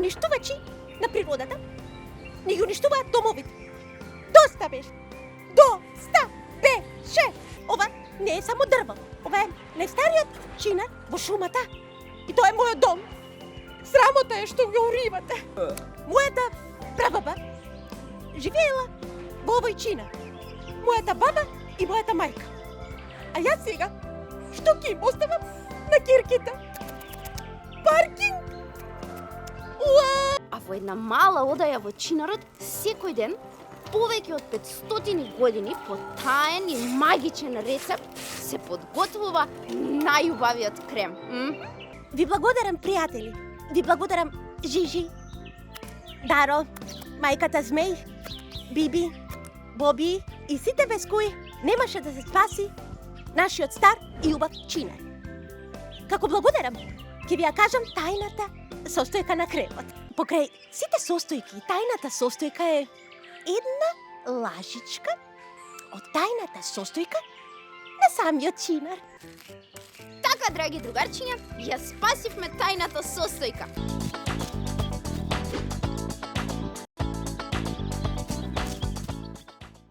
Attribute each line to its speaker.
Speaker 1: уништувачи на природата, ни ги уништуваат домовите. Доста беше! Доста беше! Ова не е само дрво. Ова е најстариот чинар во шумата. И тоа е мојот дом. Срамота е што ги уривате. Мојата прабаба живеела во овој чинар. Мојата баба и мојата мајка. А јас сега, што ќе им оставам на кирките? Паркинг! Уа!
Speaker 2: А во една мала одаја во чинарот, секој ден, повеќе од 500 години, по таен и магичен рецепт, се подготвува најубавиот крем.
Speaker 1: Ви благодарам, пријатели. Ви благодарам, Жижи, Даро, мајката Змеј, Биби, Боби и сите без кои немаше да се спаси нашиот стар и убав чинар. Како благодарам, ќе ви ја кажам тајната состојка на кремот. Покрај сите состојки, тајната состојка е една лажичка од тајната состојка на самиот чинар.
Speaker 2: Така, драги другарчиња, ја спасивме тајната состојка.